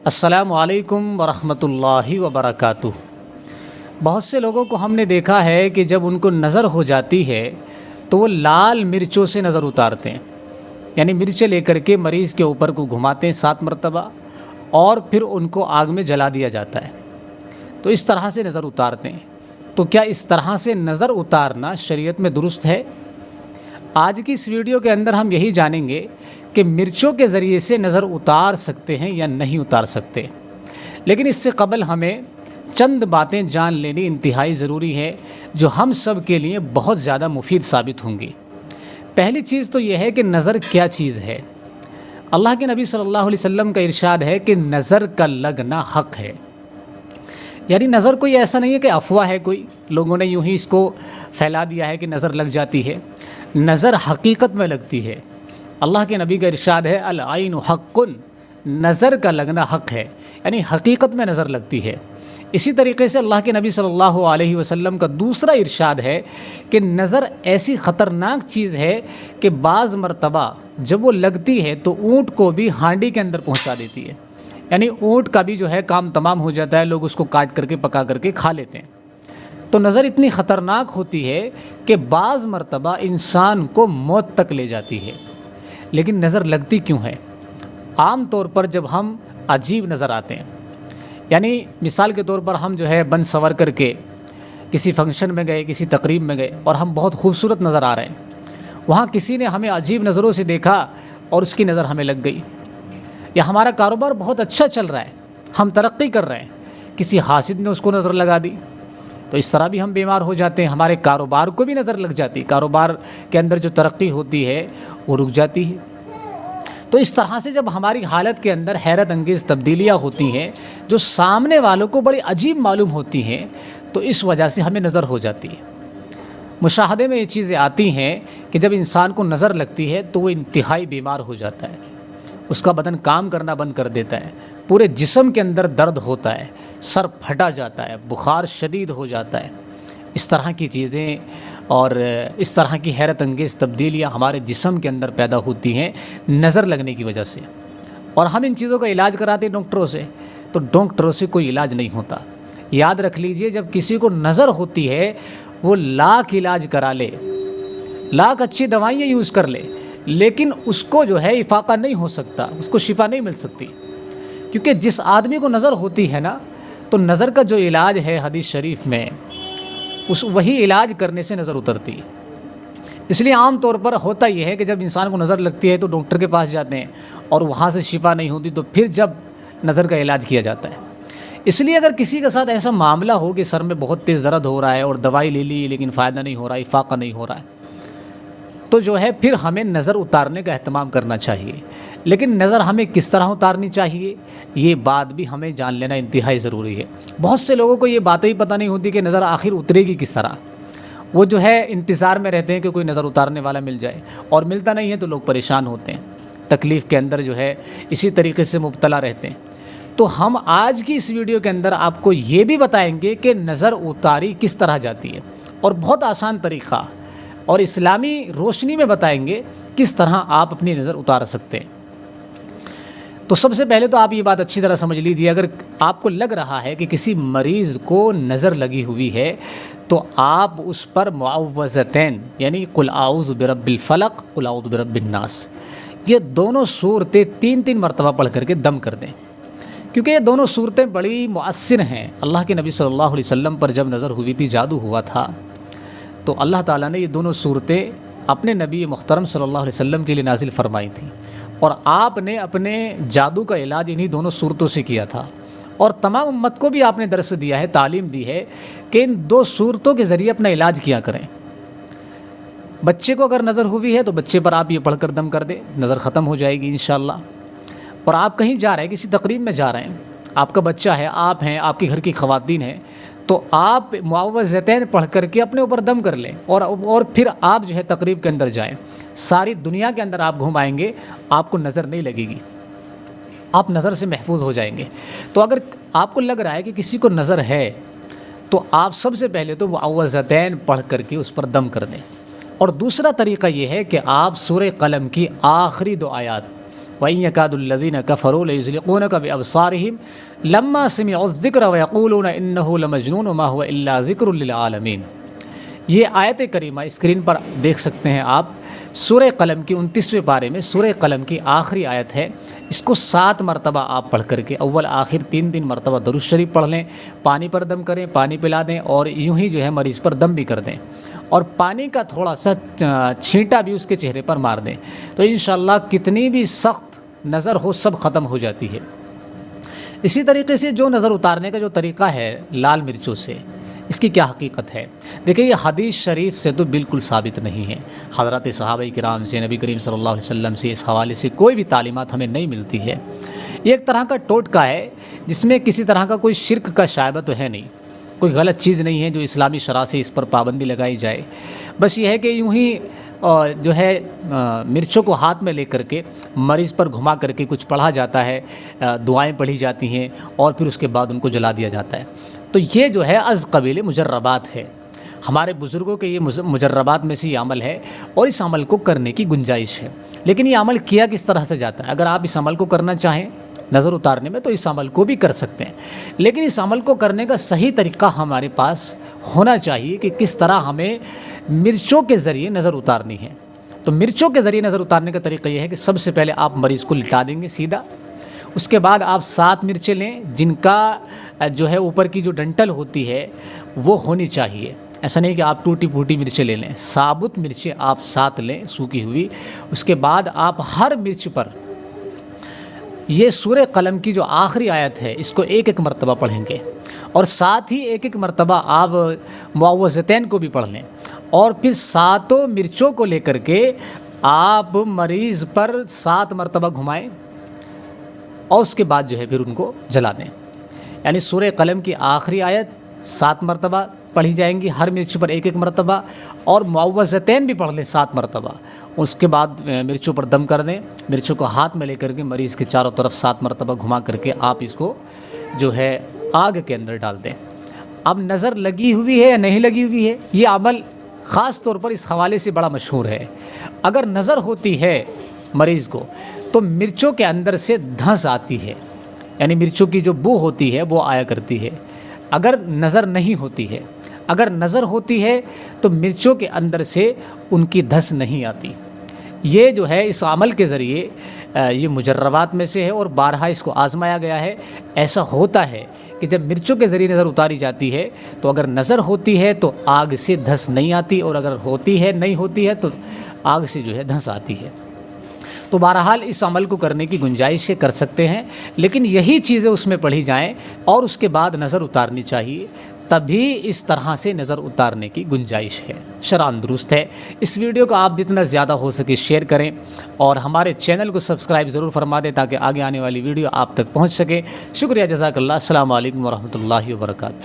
السلام علیکم ورحمۃ اللہ وبرکاتہ۔ بہت سے لوگوں کو ہم نے دیکھا ہے کہ جب ان کو نظر ہو جاتی ہے تو وہ لال مرچوں سے نظر اتارتے ہیں، یعنی مرچیں لے کر کے مریض کے اوپر کو گھماتے ہیں 7 مرتبہ اور پھر ان کو آگ میں جلا دیا جاتا ہے، تو اس طرح سے نظر اتارتے ہیں۔ تو کیا اس طرح سے نظر اتارنا شریعت میں درست ہے؟ آج کی اس ویڈیو کے اندر ہم یہی جانیں گے کہ مرچوں کے ذریعے سے نظر اتار سکتے ہیں یا نہیں اتار سکتے، لیکن اس سے قبل ہمیں چند باتیں جان لینی انتہائی ضروری ہے جو ہم سب کے لیے بہت زیادہ مفید ثابت ہوں گی۔ پہلی چیز تو یہ ہے کہ نظر کیا چیز ہے۔ اللہ کے نبی صلی اللہ علیہ وسلم کا ارشاد ہے کہ نظر کا لگنا حق ہے، یعنی نظر کوئی ایسا نہیں ہے کہ افواہ ہے، کوئی لوگوں نے یوں ہی اس کو پھیلا دیا ہے کہ نظر لگ جاتی ہے۔ نظر حقیقت میں لگتی ہے۔ اللہ کے نبی کا ارشاد ہے العین حق، نظر کا لگنا حق ہے، یعنی حقیقت میں نظر لگتی ہے۔ اسی طریقے سے اللہ کے نبی صلی اللہ علیہ وسلم کا دوسرا ارشاد ہے کہ نظر ایسی خطرناک چیز ہے کہ بعض مرتبہ جب وہ لگتی ہے تو اونٹ کو بھی ہانڈی کے اندر پہنچا دیتی ہے، یعنی اونٹ کا بھی جو ہے کام تمام ہو جاتا ہے، لوگ اس کو کاٹ کر کے پکا کر کے کھا لیتے ہیں۔ تو نظر اتنی خطرناک ہوتی ہے کہ بعض مرتبہ انسان کو موت تک لے جاتی ہے۔ لیکن نظر لگتی کیوں ہے؟ عام طور پر جب ہم عجیب نظر آتے ہیں، یعنی مثال کے طور پر ہم جو ہے بن سور کر کے کسی فنکشن میں گئے، کسی تقریب میں گئے اور ہم بہت خوبصورت نظر آ رہے ہیں، وہاں کسی نے ہمیں عجیب نظروں سے دیکھا اور اس کی نظر ہمیں لگ گئی، یا ہمارا کاروبار بہت اچھا چل رہا ہے، ہم ترقی کر رہے ہیں، کسی حاسد نے اس کو نظر لگا دی، تو اس طرح بھی ہم بیمار ہو جاتے ہیں، ہمارے کاروبار کو بھی نظر لگ جاتی، کاروبار کے اندر جو ترقی ہوتی ہے وہ رک جاتی ہے۔ تو اس طرح سے جب ہماری حالت کے اندر حیرت انگیز تبدیلیاں ہوتی ہیں جو سامنے والوں کو بڑی عجیب معلوم ہوتی ہیں، تو اس وجہ سے ہمیں نظر ہو جاتی ہے۔ مشاہدے میں یہ چیزیں آتی ہیں کہ جب انسان کو نظر لگتی ہے تو وہ انتہائی بیمار ہو جاتا ہے، اس کا بدن کام کرنا بند کر دیتا ہے، پورے جسم کے اندر درد ہوتا ہے، سر پھٹا جاتا ہے، بخار شدید ہو جاتا ہے۔ اس طرح کی چیزیں اور اس طرح کی حیرت انگیز تبدیلیاں ہمارے جسم کے اندر پیدا ہوتی ہیں نظر لگنے کی وجہ سے، اور ہم ان چیزوں کا علاج کراتے ہیں ڈاکٹروں سے، تو ڈاکٹروں سے کوئی علاج نہیں ہوتا۔ یاد رکھ لیجئے، جب کسی کو نظر ہوتی ہے وہ لاکھ علاج کرا لے، لاکھ اچھی دوائیاں یوز کر لے، لیکن اس کو جو ہے افاقہ نہیں ہو سکتا، اس کو شفا نہیں مل سکتی، کیونکہ جس آدمی کو نظر ہوتی ہے نا، تو نظر کا جو علاج ہے حدیث شریف میں، وہی علاج کرنے سے نظر اترتی ہے۔ اس لیے عام طور پر ہوتا یہ ہے کہ جب انسان کو نظر لگتی ہے تو ڈاکٹر کے پاس جاتے ہیں اور وہاں سے شفا نہیں ہوتی تو پھر جب نظر کا علاج کیا جاتا ہے۔ اس لیے اگر کسی کے ساتھ ایسا معاملہ ہو کہ سر میں بہت تیز درد ہو رہا ہے اور دوائی لے لی لیکن فائدہ نہیں ہو رہا، افاقہ نہیں ہو رہا ہے، تو جو ہے پھر ہمیں نظر اتارنے کا اہتمام کرنا چاہیے۔ لیکن نظر ہمیں کس طرح اتارنی چاہیے، یہ بات بھی ہمیں جان لینا انتہائی ضروری ہے۔ بہت سے لوگوں کو یہ باتیں ہی پتہ نہیں ہوتی کہ نظر آخر اترے گی کس طرح۔ وہ جو ہے انتظار میں رہتے ہیں کہ کوئی نظر اتارنے والا مل جائے، اور ملتا نہیں ہے تو لوگ پریشان ہوتے ہیں، تکلیف کے اندر جو ہے اسی طریقے سے مبتلا رہتے ہیں۔ تو ہم آج کی اس ویڈیو کے اندر آپ کو یہ بھی بتائیں گے کہ نظر اتاری کس طرح جاتی ہے، اور بہت آسان طریقہ، اور اسلامی روشنی میں بتائیں گے کس طرح آپ اپنی نظر اتار سکتے ہیں۔ تو سب سے پہلے تو آپ یہ بات اچھی طرح سمجھ لیجیے، اگر آپ کو لگ رہا ہے کہ کسی مریض کو نظر لگی ہوئی ہے تو آپ اس پر معوذتین، یعنی قل اعوذ برب الفلق، قل اعوذ برب الناس، یہ دونوں صورتیں 3 مرتبہ پڑھ کر کے دم کر دیں، کیونکہ یہ دونوں صورتیں بڑی مؤثر ہیں۔ اللہ کے نبی صلی اللہ علیہ وسلم پر جب نظر ہوئی تھی، جادو ہوا تھا، تو اللہ تعالیٰ نے یہ دونوں صورتیں اپنے نبی محترم صلی اللہ علیہ وسلم کے لیے نازل فرمائی تھیں، اور آپ نے اپنے جادو کا علاج انہی دونوں صورتوں سے کیا تھا، اور تمام امت کو بھی آپ نے درس دیا ہے، تعلیم دی ہے کہ ان 2 صورتوں کے ذریعے اپنا علاج کیا کریں۔ بچے کو اگر نظر ہوئی ہے تو بچے پر آپ یہ پڑھ کر دم کر دیں، نظر ختم ہو جائے گی انشاءاللہ۔ اور آپ کہیں جا رہے ہیں، کسی تقریب میں جا رہے ہیں، آپ کا بچہ ہے، آپ ہیں، آپ کے گھر کی خواتین ہیں، تو آپ معوذتین پڑھ کر کے اپنے اوپر دم کر لیں، اور پھر آپ جو ہے تقریب کے اندر جائیں، ساری دنیا کے اندر آپ گھوم آئیں گے، آپ کو نظر نہیں لگے گی، آپ نظر سے محفوظ ہو جائیں گے۔ تو اگر آپ کو لگ رہا ہے کہ کسی کو نظر ہے تو آپ سب سے پہلے تو معوذتین پڑھ کر کے اس پر دم کر دیں، اور دوسرا طریقہ یہ ہے کہ آپ سورہ قلم کی آخری 2 آیات وَإِن يَكَادُ الَّذِينَ كَفَرُوا لَيُزْلِقُونَكَ بِأَبْصَارِهِمْ لَمَّا سَمِعُوا الذِّكْرَ وَيَقُولُونَ إِنَّهُ لَمَجْنُونٌ وَمَا هُوَ إِلَّا ذِكْرٌ لِّلْعَالَمِينَ۔ یہ آیت کریمہ اسکرین پر دیکھ سکتے ہیں آپ، سورہ قلم کی 29ویں پارے میں سورہ قلم کی آخری آیت ہے۔ اس کو 7 مرتبہ آپ پڑھ کر کے اول آخر 3 مرتبہ درود شریف پڑھ لیں، پانی پر دم کریں، پانی پلا دیں، اور یوں ہی جو ہے مریض پر دم بھی کر دیں، اور پانی کا تھوڑا سا چھینٹا بھی اس کے چہرے پر مار دیں، تو انشاءاللہ کتنی بھی سخت نظر ہو سب ختم ہو جاتی ہے۔ اسی طریقے سے جو نظر اتارنے کا جو طریقہ ہے لال مرچوں سے، اس کی کیا حقیقت ہے؟ دیکھیں، یہ حدیث شریف سے تو بالکل ثابت نہیں ہے۔ حضرات صحابہ کرام سے، نبی کریم صلی اللہ علیہ وسلم سے اس حوالے سے کوئی بھی تعلیمات ہمیں نہیں ملتی ہے۔ یہ ایک طرح کا ٹوٹکا ہے جس میں کسی طرح کا کوئی شرک کا شائبہ تو ہے نہیں، کوئی غلط چیز نہیں ہے جو اسلامی شرع سے اس پر پابندی لگائی جائے۔ بس یہ ہے کہ یوں ہی جو ہے مرچوں کو ہاتھ میں لے کر کے مریض پر گھما کر کے کچھ پڑھا جاتا ہے، دعائیں پڑھی جاتی ہیں، اور پھر اس کے بعد ان کو جلا دیا جاتا ہے۔ تو یہ جو ہے از قبیل مجربات ہے، ہمارے بزرگوں کے یہ مجربات میں سے یہ عمل ہے، اور اس عمل کو کرنے کی گنجائش ہے۔ لیکن یہ عمل کیا کس طرح سے جاتا ہے؟ اگر آپ اس عمل کو کرنا چاہیں نظر اتارنے میں تو اس عمل کو بھی کر سکتے ہیں، لیکن اس عمل کو کرنے کا صحیح طریقہ ہمارے پاس ہونا چاہیے کہ کس طرح ہمیں مرچوں کے ذریعے نظر اتارنی ہے۔ تو مرچوں کے ذریعے نظر اتارنے کا طریقہ یہ ہے کہ سب سے پہلے آپ مریض کو لٹا دیں گے سیدھا، اس کے بعد آپ 7 مرچیں لیں جن کا جو ہے اوپر کی جو ڈنٹل ہوتی ہے وہ ہونی چاہیے، ایسا نہیں کہ آپ ٹوٹی پھوٹی مرچیں لے لیں، ثابت مرچیں آپ 7 لیں سوکھی ہوئی۔ اس کے بعد آپ ہر مرچ پر یہ سورہ قلم کی جو آخری آیت ہے اس کو 1 مرتبہ پڑھیں گے، اور ساتھ ہی 1 مرتبہ آپ معوذتین کو بھی پڑھ لیں، اور پھر 7 مرچوں کو لے کر کے آپ مریض پر 7 مرتبہ گھمائیں، اور اس کے بعد جو ہے پھر ان کو جلا دیں۔ یعنی سورہ قلم کی آخری آیت 7 مرتبہ پڑھی جائیں گی، ہر مرچ پر 1 مرتبہ، اور معوذتین بھی پڑھ لیں 7 مرتبہ۔ اس کے بعد مرچوں پر دم کر دیں، مرچوں کو ہاتھ میں لے کر کے مریض کے چاروں طرف 7 مرتبہ گھما کر کے آپ اس کو جو ہے آگ کے اندر ڈال دیں۔ اب نظر لگی ہوئی ہے یا نہیں لگی ہوئی ہے، یہ عمل خاص طور پر اس حوالے سے بڑا مشہور ہے۔ اگر نظر ہوتی ہے مریض کو تو مرچوں کے اندر سے دھنس آتی ہے، یعنی مرچوں کی جو بو ہوتی ہے وہ آیا کرتی ہے۔ اگر نظر نہیں ہوتی ہے، اگر نظر ہوتی ہے تو مرچوں کے اندر سے ان کی دھس نہیں آتی۔ یہ جو ہے اس عمل کے ذریعے یہ مجربات میں سے ہے، اور بارہا اس کو آزمایا گیا ہے۔ ایسا ہوتا ہے کہ جب مرچوں کے ذریعے نظر اتاری جاتی ہے تو اگر نظر ہوتی ہے تو آگ سے دھس نہیں آتی، اور اگر ہوتی ہے نہیں ہوتی ہے تو آگ سے جو ہے دھس آتی ہے۔ تو بہرحال اس عمل کو کرنے کی گنجائش کر سکتے ہیں، لیکن یہی چیزیں اس میں پڑھی جائیں اور اس کے بعد نظر اتارنی چاہیے، تبھی اس طرح سے نظر اتارنے کی گنجائش ہے، شرعاً درست ہے۔ اس ویڈیو کو آپ جتنا زیادہ ہو سکے شیئر کریں، اور ہمارے چینل کو سبسکرائب ضرور فرما دیں تاکہ آگے آنے والی ویڈیو آپ تک پہنچ سکے۔ شکریہ، جزاک اللہ۔ السلام علیکم ورحمۃ اللہ وبرکاتہ۔